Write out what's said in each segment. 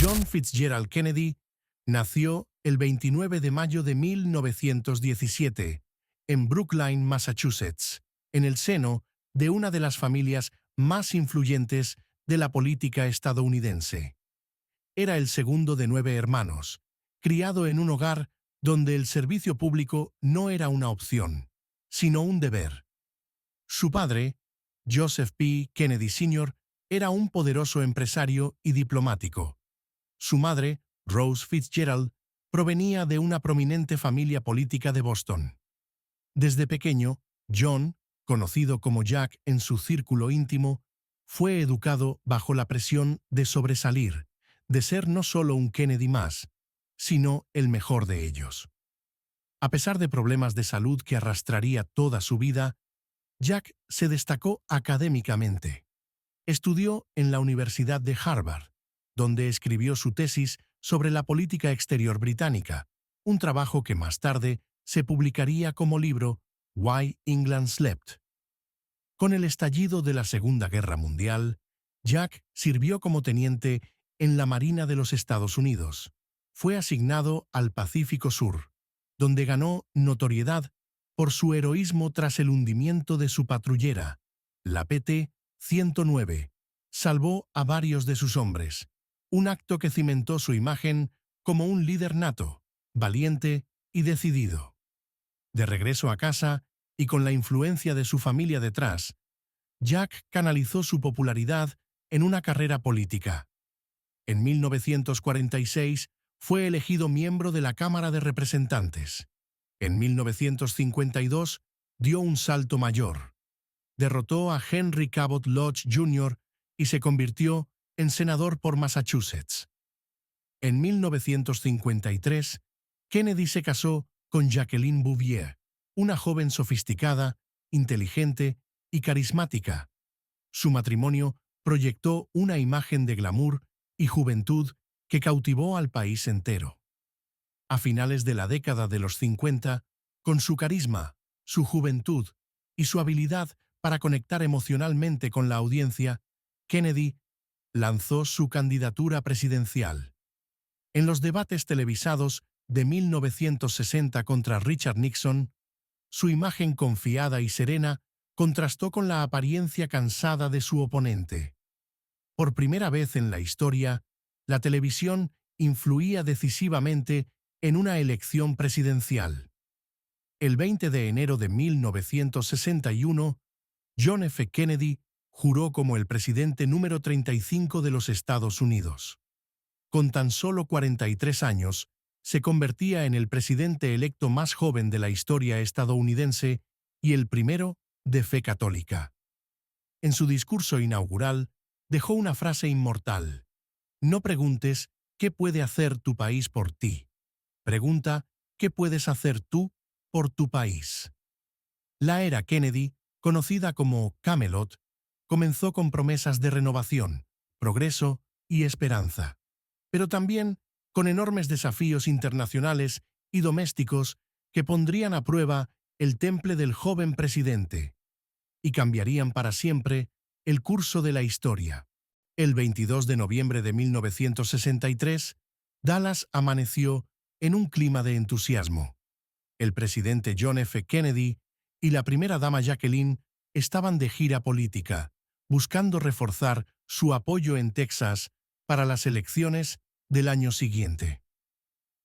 John Fitzgerald Kennedy nació el 29 de mayo de 1917 en Brookline, Massachusetts, en el seno de una de las familias más influyentes de la política estadounidense. Era el segundo de 9 hermanos, criado en un hogar donde el servicio público no era una opción, sino un deber. Su padre, Joseph P. Kennedy Sr., era un poderoso empresario y diplomático. Su madre, Rose Fitzgerald, provenía de una prominente familia política de Boston. Desde pequeño, John, conocido como Jack en su círculo íntimo, fue educado bajo la presión de sobresalir, de ser no solo un Kennedy más, sino el mejor de ellos. A pesar de problemas de salud que arrastraría toda su vida, Jack se destacó académicamente. Estudió en la Universidad de Harvard, donde escribió su tesis sobre la política exterior británica, un trabajo que más tarde se publicaría como libro Why England Slept. Con el estallido de la Segunda Guerra Mundial, Jack sirvió como teniente en la Marina de los Estados Unidos. Fue asignado al Pacífico Sur, donde ganó notoriedad por su heroísmo tras el hundimiento de su patrullera, la PT-109. Salvó a varios de sus hombres, un acto que cimentó su imagen como un líder nato, valiente y decidido. De regreso a casa, y con la influencia de su familia detrás, Jack canalizó su popularidad en una carrera política. En 1946 fue elegido miembro de la Cámara de Representantes. En 1952 dio un salto mayor. Derrotó a Henry Cabot Lodge Jr. y se convirtió en senador por Massachusetts. En 1953, Kennedy se casó con Jacqueline Bouvier, una joven sofisticada, inteligente y carismática. Su matrimonio proyectó una imagen de glamour y juventud que cautivó al país entero. A finales de la década de los 50, con su carisma, su juventud y su habilidad para conectar emocionalmente con la audiencia, Kennedy lanzó su candidatura presidencial. En los debates televisados de 1960 contra Richard Nixon, su imagen confiada y serena contrastó con la apariencia cansada de su oponente. Por primera vez en la historia, la televisión influía decisivamente en una elección presidencial. El 20 de enero de 1961, John F. Kennedy juró como el presidente número 35 de los Estados Unidos. Con tan solo 43 años, se convertía en el presidente electo más joven de la historia estadounidense y el primero de fe católica. En su discurso inaugural, dejó una frase inmortal: "No preguntes qué puede hacer tu país por ti. Pregunta qué puedes hacer tú por tu país". La era Kennedy, conocida como Camelot, comenzó con promesas de renovación, progreso y esperanza, pero también con enormes desafíos internacionales y domésticos que pondrían a prueba el temple del joven presidente y cambiarían para siempre el curso de la historia. El 22 de noviembre de 1963, Dallas amaneció en un clima de entusiasmo. El presidente John F. Kennedy y la primera dama Jacqueline estaban de gira política, buscando reforzar su apoyo en Texas para las elecciones del año siguiente.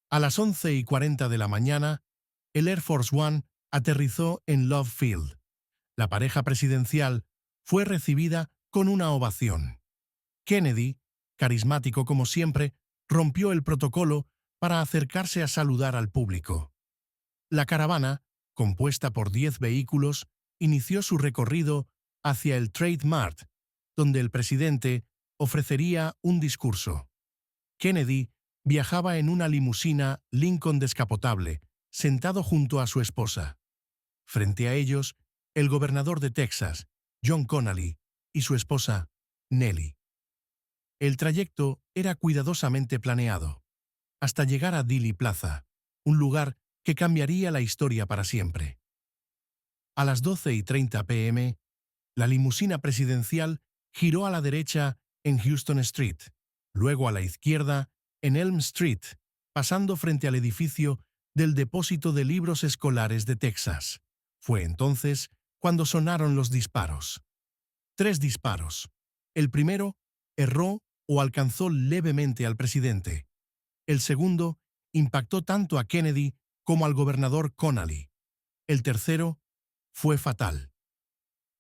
A las 11:40 de la mañana, el Air Force One aterrizó en Love Field. La pareja presidencial fue recibida con una ovación. Kennedy, carismático como siempre, rompió el protocolo para acercarse a saludar al público. La caravana, compuesta por 10 vehículos, inició su recorrido hacia el Trade Mart, donde el presidente ofrecería un discurso. Kennedy viajaba en una limusina Lincoln descapotable, sentado junto a su esposa. Frente a ellos, el gobernador de Texas, John Connally, y su esposa, Nellie. El trayecto era cuidadosamente planeado, hasta llegar a Dealey Plaza, un lugar que cambiaría la historia para siempre. A las 12:30 p.m., la limusina presidencial giró a la derecha en Houston Street, luego a la izquierda, en Elm Street, pasando frente al edificio del Depósito de Libros Escolares de Texas. Fue entonces cuando sonaron los disparos. 3 disparos. El primero erró o alcanzó levemente al presidente. El segundo impactó tanto a Kennedy como al gobernador Connally. El tercero fue fatal.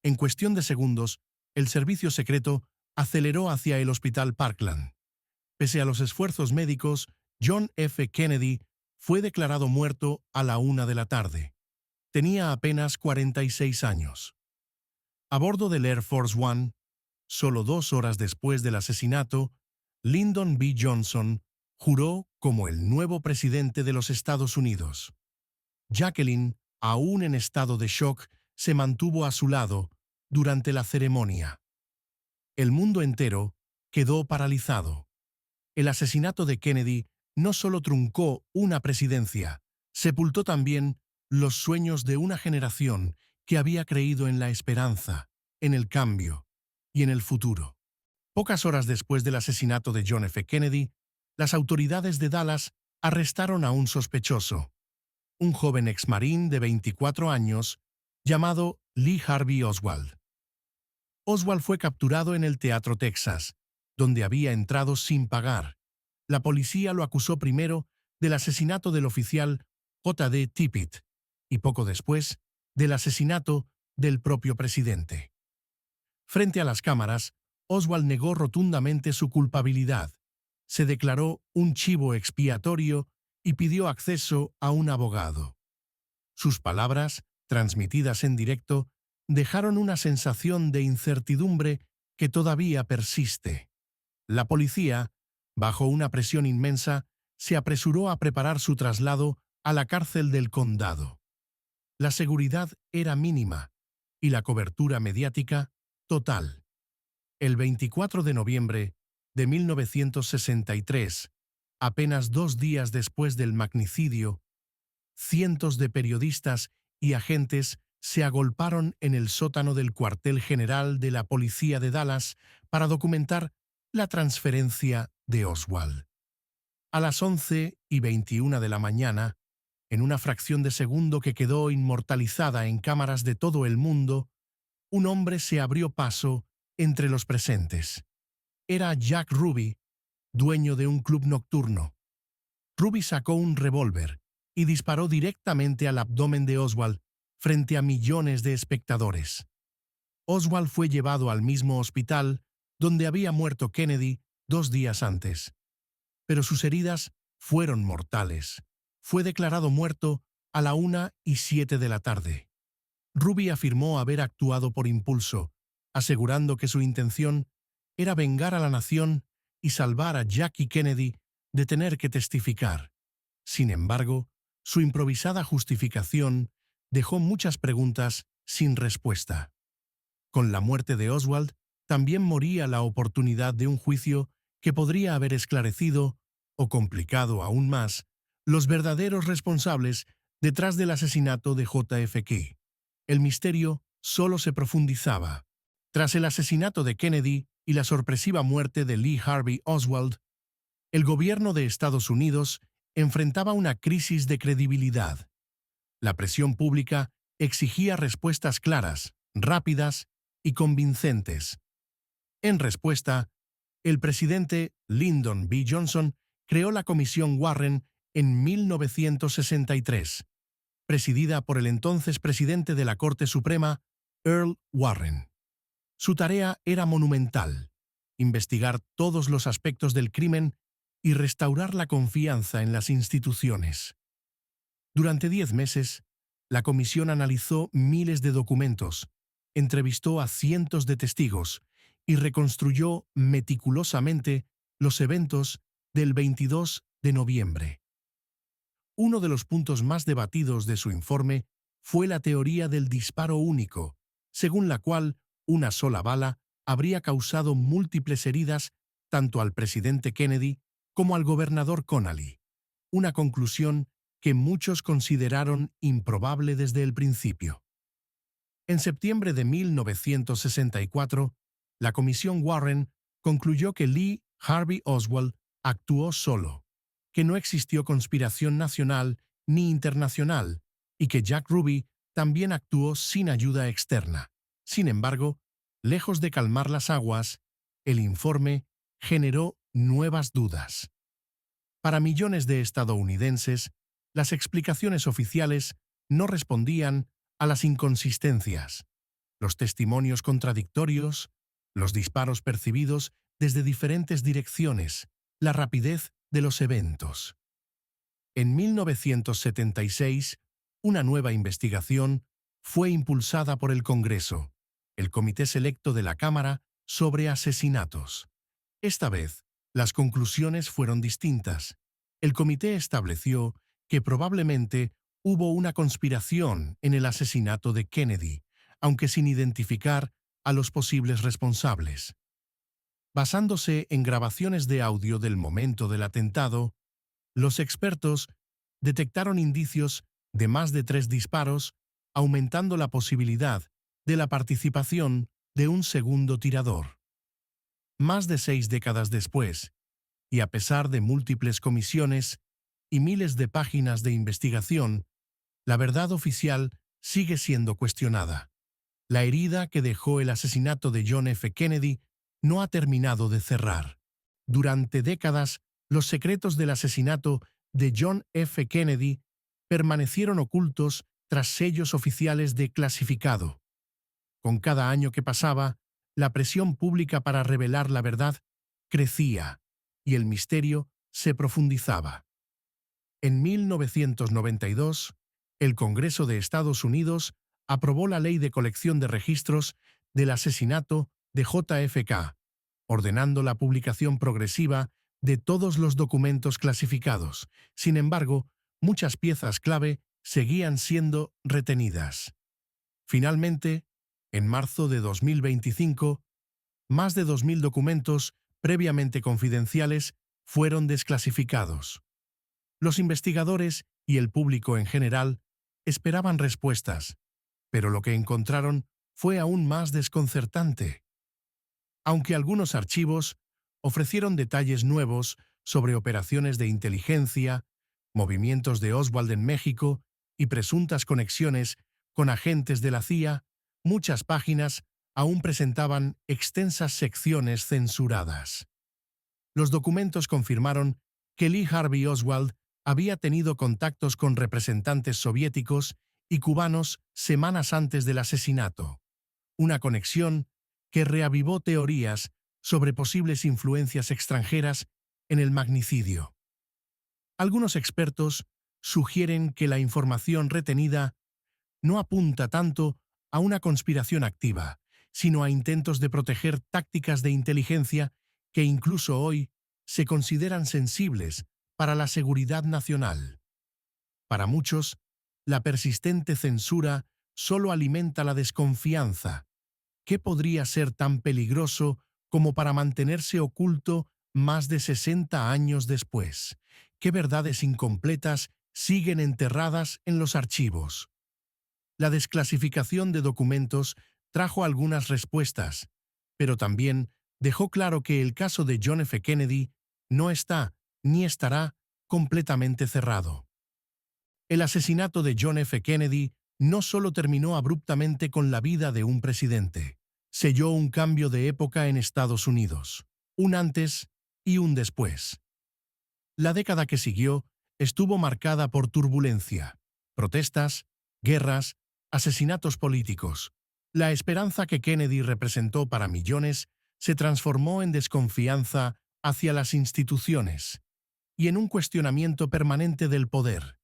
En cuestión de segundos, el servicio secreto aceleró hacia el Hospital Parkland. Pese a los esfuerzos médicos, John F. Kennedy fue declarado muerto a la 1 de la tarde. Tenía apenas 46 años. A bordo del Air Force One, solo 2 horas después del asesinato, Lyndon B. Johnson juró como el nuevo presidente de los Estados Unidos. Jacqueline, aún en estado de shock, se mantuvo a su lado durante la ceremonia. El mundo entero quedó paralizado. El asesinato de Kennedy no solo truncó una presidencia, sepultó también los sueños de una generación que había creído en la esperanza, en el cambio y en el futuro. Pocas horas después del asesinato de John F. Kennedy, las autoridades de Dallas arrestaron a un sospechoso, un joven exmarín de 24 años llamado Lee Harvey Oswald. Oswald fue capturado en el Teatro Texas, donde había entrado sin pagar. La policía lo acusó primero del asesinato del oficial J.D. Tippit y poco después del asesinato del propio presidente. Frente a las cámaras, Oswald negó rotundamente su culpabilidad. Se declaró un chivo expiatorio y pidió acceso a un abogado. Sus palabras, transmitidas en directo, dejaron una sensación de incertidumbre que todavía persiste. La policía, bajo una presión inmensa, se apresuró a preparar su traslado a la cárcel del condado. La seguridad era mínima y la cobertura mediática total. El 24 de noviembre de 1963, apenas 2 días después del magnicidio, cientos de periodistas y agentes se agolparon en el sótano del cuartel general de la policía de Dallas para documentar la transferencia de Oswald. A las 11:21 de la mañana, en una fracción de segundo que quedó inmortalizada en cámaras de todo el mundo, un hombre se abrió paso entre los presentes. Era Jack Ruby, dueño de un club nocturno. Ruby sacó un revólver y disparó directamente al abdomen de Oswald frente a millones de espectadores. Oswald fue llevado al mismo hospital donde había muerto Kennedy 2 días antes. Pero sus heridas fueron mortales. Fue declarado muerto a la 1:07 de la tarde. Ruby afirmó haber actuado por impulso, asegurando que su intención era vengar a la nación y salvar a Jackie Kennedy de tener que testificar. Sin embargo, su improvisada justificación dejó muchas preguntas sin respuesta. Con la muerte de Oswald, también moría la oportunidad de un juicio que podría haber esclarecido, o complicado aún más, los verdaderos responsables detrás del asesinato de JFK. El misterio solo se profundizaba. Tras el asesinato de Kennedy y la sorpresiva muerte de Lee Harvey Oswald, el gobierno de Estados Unidos enfrentaba una crisis de credibilidad. La presión pública exigía respuestas claras, rápidas y convincentes. En respuesta, el presidente Lyndon B. Johnson creó la Comisión Warren en 1963, presidida por el entonces presidente de la Corte Suprema, Earl Warren. Su tarea era monumental: investigar todos los aspectos del crimen y restaurar la confianza en las instituciones. Durante 10 meses, la comisión analizó miles de documentos, entrevistó a cientos de testigos y reconstruyó meticulosamente los eventos del 22 de noviembre. Uno de los puntos más debatidos de su informe fue la teoría del disparo único, según la cual una sola bala habría causado múltiples heridas tanto al presidente Kennedy como al gobernador Connally, una conclusión que muchos consideraron improbable desde el principio. En septiembre de 1964, la Comisión Warren concluyó que Lee Harvey Oswald actuó solo, que no existió conspiración nacional ni internacional y que Jack Ruby también actuó sin ayuda externa. Sin embargo, lejos de calmar las aguas, el informe generó nuevas dudas. Para millones de estadounidenses, las explicaciones oficiales no respondían a las inconsistencias, los testimonios contradictorios, los disparos percibidos desde diferentes direcciones, la rapidez de los eventos. En 1976, una nueva investigación fue impulsada por el Congreso, el Comité Selecto de la Cámara sobre Asesinatos. Esta vez, las conclusiones fueron distintas. El comité estableció que probablemente hubo una conspiración en el asesinato de Kennedy, aunque sin identificar a los posibles responsables. Basándose en grabaciones de audio del momento del atentado, los expertos detectaron indicios de más de 3 disparos, aumentando la posibilidad de la participación de un segundo tirador. Más de 6 décadas después, y a pesar de múltiples comisiones y miles de páginas de investigación, la verdad oficial sigue siendo cuestionada. La herida que dejó el asesinato de John F. Kennedy no ha terminado de cerrar. Durante décadas, los secretos del asesinato de John F. Kennedy permanecieron ocultos tras sellos oficiales de clasificado. Con cada año que pasaba, la presión pública para revelar la verdad crecía y el misterio se profundizaba. En 1992, el Congreso de Estados Unidos aprobó la Ley de Colección de Registros del Asesinato de JFK, ordenando la publicación progresiva de todos los documentos clasificados. Sin embargo, muchas piezas clave seguían siendo retenidas. Finalmente, en marzo de 2025, más de 2.000 documentos previamente confidenciales fueron desclasificados. Los investigadores y el público en general esperaban respuestas, pero lo que encontraron fue aún más desconcertante. Aunque algunos archivos ofrecieron detalles nuevos sobre operaciones de inteligencia, movimientos de Oswald en México y presuntas conexiones con agentes de la CIA, muchas páginas aún presentaban extensas secciones censuradas. Los documentos confirmaron que Lee Harvey Oswald había tenido contactos con representantes soviéticos y cubanos semanas antes del asesinato, una conexión que reavivó teorías sobre posibles influencias extranjeras en el magnicidio. Algunos expertos sugieren que la información retenida no apunta tanto a una conspiración activa, sino a intentos de proteger tácticas de inteligencia que incluso hoy se consideran sensibles para la seguridad nacional. Para muchos, la persistente censura solo alimenta la desconfianza. ¿Qué podría ser tan peligroso como para mantenerse oculto más de 60 años después? ¿Qué verdades incompletas siguen enterradas en los archivos? La desclasificación de documentos trajo algunas respuestas, pero también dejó claro que el caso de John F. Kennedy no está ni estará completamente cerrado. El asesinato de John F. Kennedy no solo terminó abruptamente con la vida de un presidente, selló un cambio de época en Estados Unidos, un antes y un después. La década que siguió estuvo marcada por turbulencia, protestas, guerras, asesinatos políticos. La esperanza que Kennedy representó para millones se transformó en desconfianza hacia las instituciones y en un cuestionamiento permanente del poder.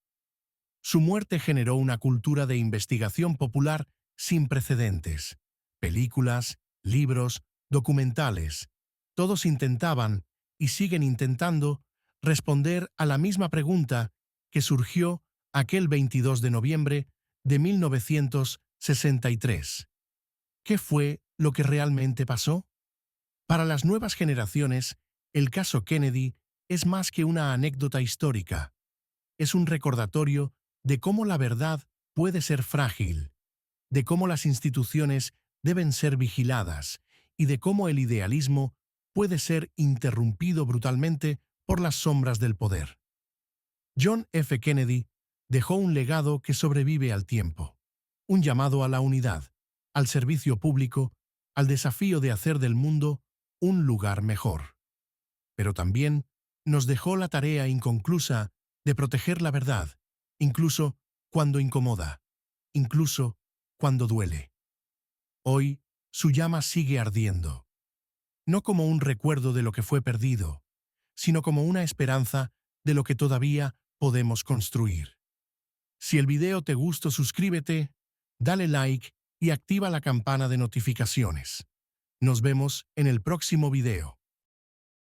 Su muerte generó una cultura de investigación popular sin precedentes. Películas, libros, documentales, todos intentaban, y siguen intentando, responder a la misma pregunta que surgió aquel 22 de noviembre de 1963. ¿Qué fue lo que realmente pasó? Para las nuevas generaciones, el caso Kennedy es más que una anécdota histórica. Es un recordatorio de cómo la verdad puede ser frágil, de cómo las instituciones deben ser vigiladas y de cómo el idealismo puede ser interrumpido brutalmente por las sombras del poder. John F. Kennedy dejó un legado que sobrevive al tiempo, un llamado a la unidad, al servicio público, al desafío de hacer del mundo un lugar mejor. Pero también nos dejó la tarea inconclusa de proteger la verdad, incluso cuando incomoda, incluso cuando duele. Hoy, su llama sigue ardiendo, no como un recuerdo de lo que fue perdido, sino como una esperanza de lo que todavía podemos construir. Si el video te gustó, suscríbete, dale like y activa la campana de notificaciones. Nos vemos en el próximo video.